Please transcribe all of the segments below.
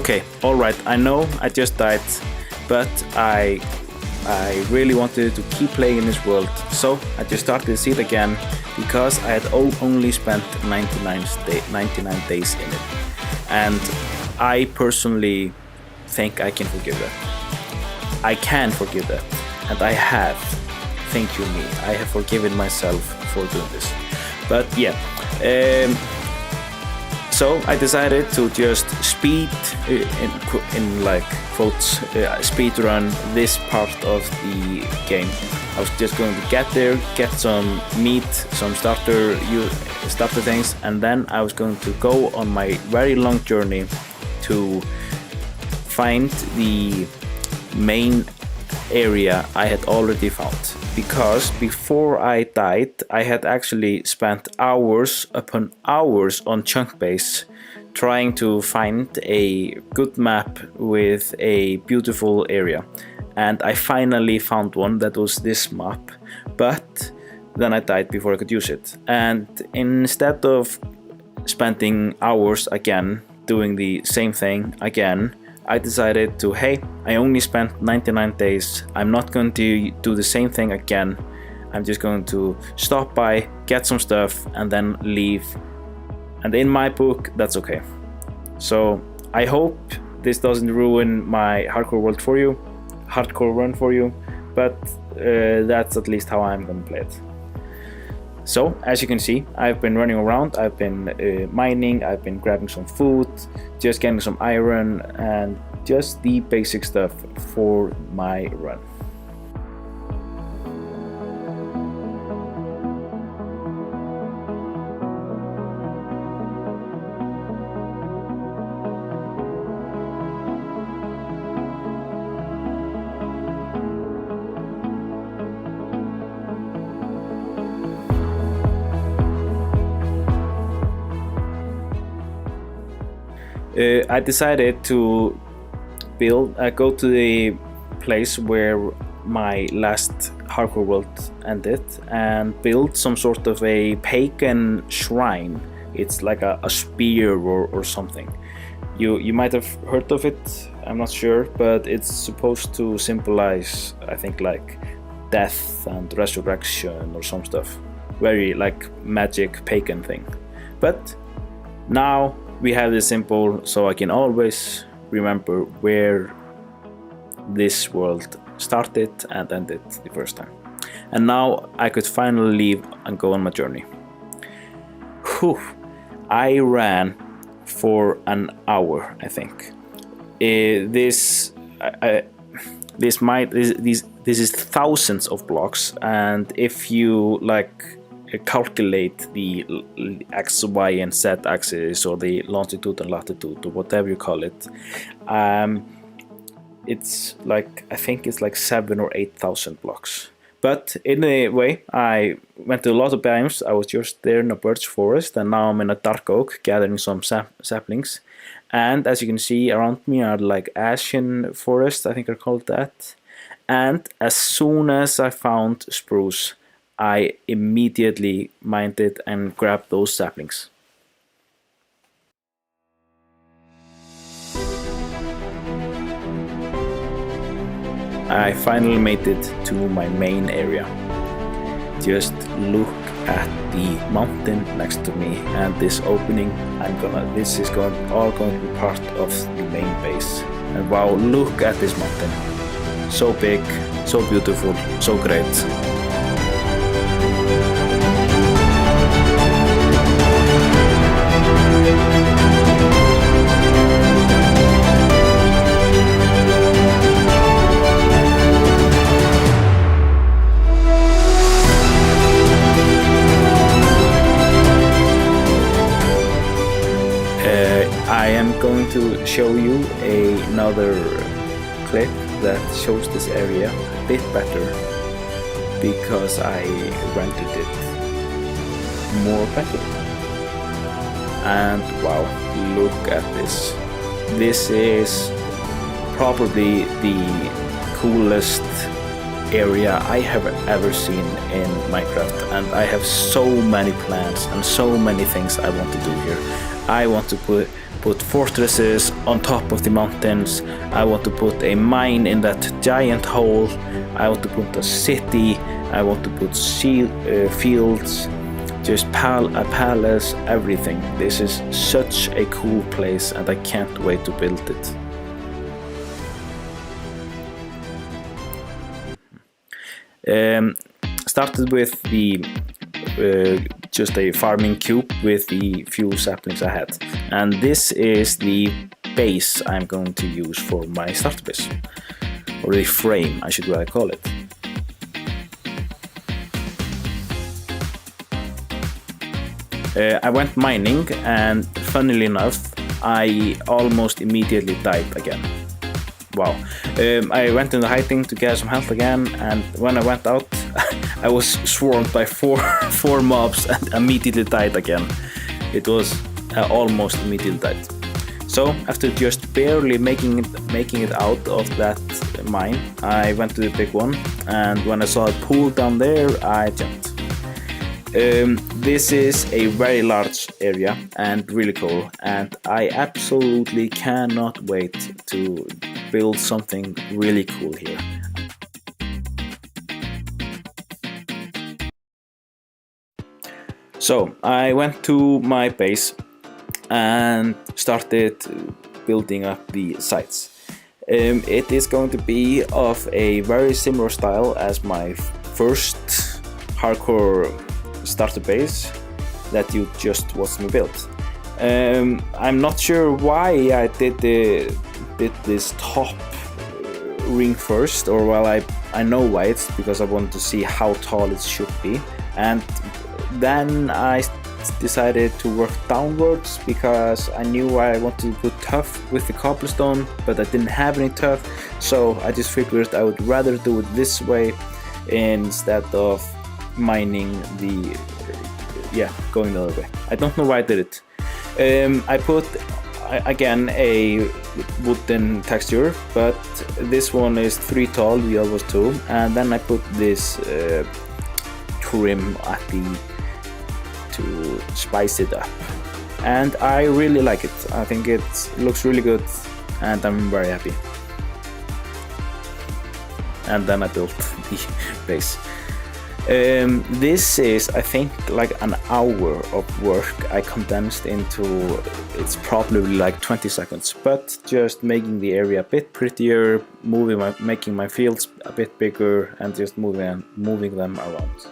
Okay, alright, I know I just died, but I really wanted to keep playing in this world, so I just started the seed again because I had only spent 99 days in it. And I personally think I can forgive that. I can forgive that, and I have. Thank you, me. I have forgiven myself for doing this. But yeah, so I decided to just speed, in like quotes, speed run this part of the game. I was just going to get there, get some meat, some starter things, and then I was going to go on my very long journey to find the main area I had already found. Because before I died, I had actually spent hours upon hours on Chunkbase trying to find a good map with a beautiful area. And I finally found one that was this map, but then I died before I could use it. And instead of spending hours again doing the same thing again, I decided to, hey, I only spent 99 days. I'm not going to do the same thing again. I'm just going to stop by, get some stuff, and then leave. And in my book, that's okay. So I hope this doesn't ruin my hardcore run for you, but that's at least how I'm going to play it. So, as you can see, I've been running around, I've been mining, I've been grabbing some food, just getting some iron, and just the basic stuff for my run. I decided to go to the place where my last hardcore world ended and build some sort of a pagan shrine. It's like a spear or something. You might have heard of it, I'm not sure, but it's supposed to symbolize, I think, like death and resurrection or some stuff. Very like magic pagan thing. But now we have this symbol, so I can always remember where this world started and ended the first time. And now I could finally leave and go on my journey. Whew. I ran for an hour, I think. This is thousands of blocks, and if you like calculate the x, y, and z axis, or the longitude and latitude, or whatever you call it, it's like, I think it's like 7,000 or 8,000 blocks. But in a way, I went to a lot of biomes. I was just there in a birch forest, and now I'm in a dark oak gathering some saplings. And as you can see around me are like ashen forests, I think are called that. And as soon as I found spruce, I immediately mined it and grabbed those saplings. I finally made it to my main area. Just look at the mountain next to me and this opening. This is all going to be part of the main base. And wow, look at this mountain. So big, so beautiful, so great. I am going to show you another clip that shows this area a bit better because I rendered it more better. And wow, look at this. This is probably the coolest area I have ever seen in Minecraft, and I have so many plans and so many things I want to do here. I want to put put fortresses on top of the mountains. I want to put a mine in that giant hole. I want to put a city. I want to put fields, just a palace, everything. This is such a cool place and I can't wait to build it. Started with the just a farming cube with the few saplings I had, and this is the base I'm going to use for my starter base, or the frame I should rather call it. I went mining, and funnily enough I almost immediately died again. Wow. I went into hiding to get some health again, and when I went out I was swarmed by four mobs and immediately died again. It was almost immediately died. So after just barely making it out of that mine, I went to the big one, and when I saw a pool down there I jumped. This is a very large area and really cool, and I absolutely cannot wait to build something really cool here. So I went to my base and started building up the sites. It is going to be of a very similar style as my first hardcore starter base that you just watched me build. I'm not sure why I did this top ring first, or well, I know why. It's because I wanted to see how tall it should be, and then I decided to work downwards because I knew I wanted to put tuff with the cobblestone, but I didn't have any tuff, so I just figured I would rather do it this way instead of mining going the other way. I don't know why I did it. I put again a wooden texture, but this one is 3 tall, the other was 2, and then I put this trim at the to spice it up, and I really like it. I think it looks really good and I'm very happy. And then I built the base. This is, I think, like an hour of work I condensed into, it's probably like 20 seconds, but just making the area a bit prettier, making my fields a bit bigger, and just moving them around.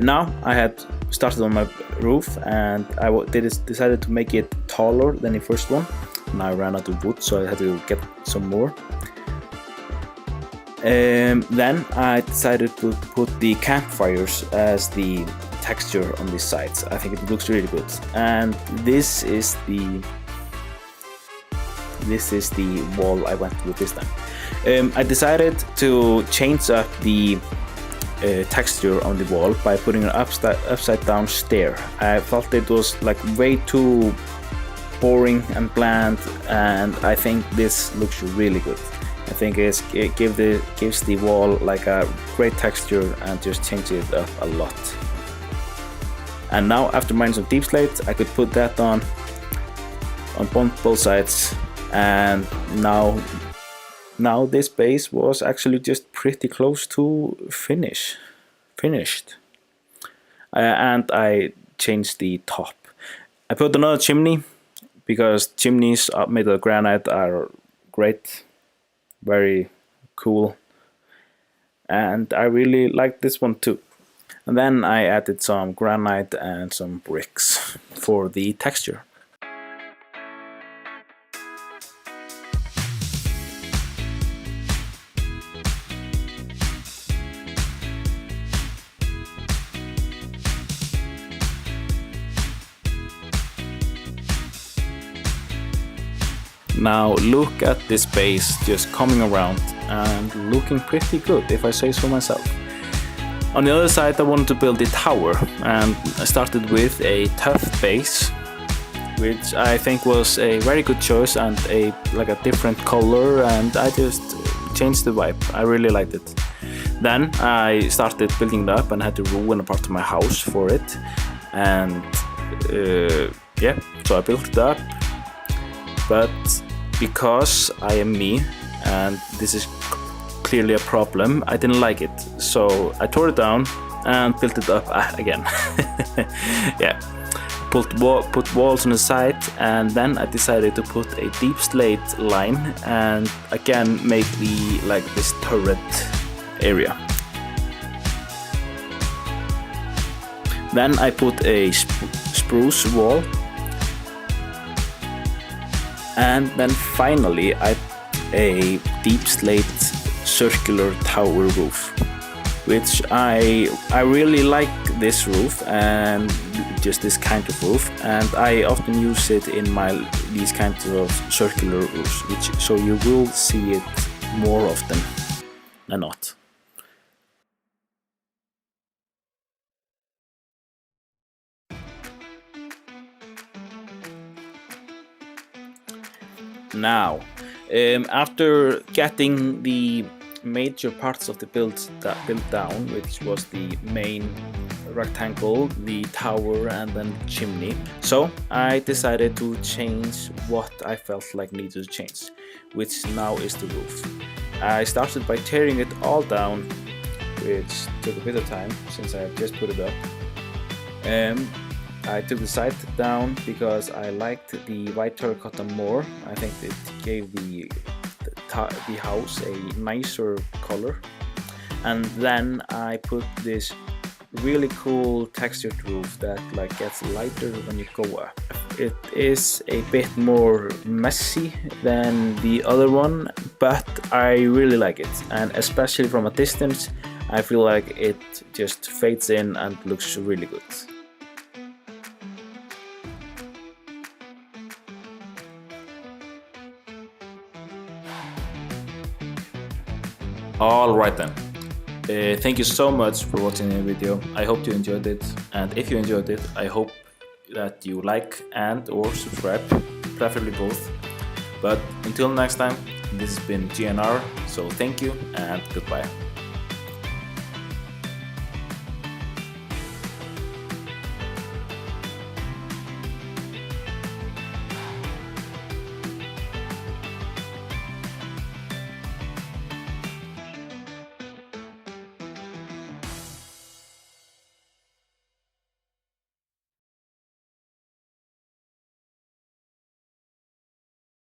Now I had started on my roof, and I decided to make it taller than the first one. Now I ran out of wood, so I had to get some more. Then I decided to put the campfires as the texture on these sides. I think it looks really good, and this is the wall I went with this time. I decided to change up the texture on the wall by putting an upside down stair. I felt it was like way too boring and bland, and I think this looks really good. I think it gives the wall like a great texture and just changes it up a lot. And now after mining some deep slate, I could put that on both sides, and now this base was actually just pretty close to finished. And I changed the top. I put another chimney because chimneys made of granite are great, very cool, and I really like this one too. And then I added some granite and some bricks for the texture. Now look at this base just coming around and looking pretty good, if I say so myself. On the other side I wanted to build a tower, and I started with a tough base, which I think was a very good choice, and a different color, and I just changed the vibe. I really liked it. Then I started building it up and had to ruin a part of my house for it, and yeah, so I built it up, but because I am me and this is clearly a problem, I didn't like it, so I tore it down and built it up again. Yeah, put walls on the side, and then I decided to put a deep slate line and again make the this turret area. Then I put a spruce wall, and then finally I put a deep slate circular tower roof, which I really like this roof and just this kind of roof, and I often use it in these kinds of circular roofs, so you will see it more often than not. Now, after getting the major parts of the build down, which was the main rectangle, the tower, and then chimney, so I decided to change what I felt like needed to change, which now is the roof. I started by tearing it all down, which took a bit of time since I just put it up. I took the side down because I liked the white terracotta more. I think it gave the house a nicer color. And then I put this really cool textured roof that gets lighter when you go up. It is a bit more messy than the other one, but I really like it, and especially from a distance I feel like it just fades in and looks really good. Alright then, thank you so much for watching the video. I hope you enjoyed it, and if you enjoyed it, I hope that you like and or subscribe, preferably both. But until next time, this has been GNR, so thank you and goodbye.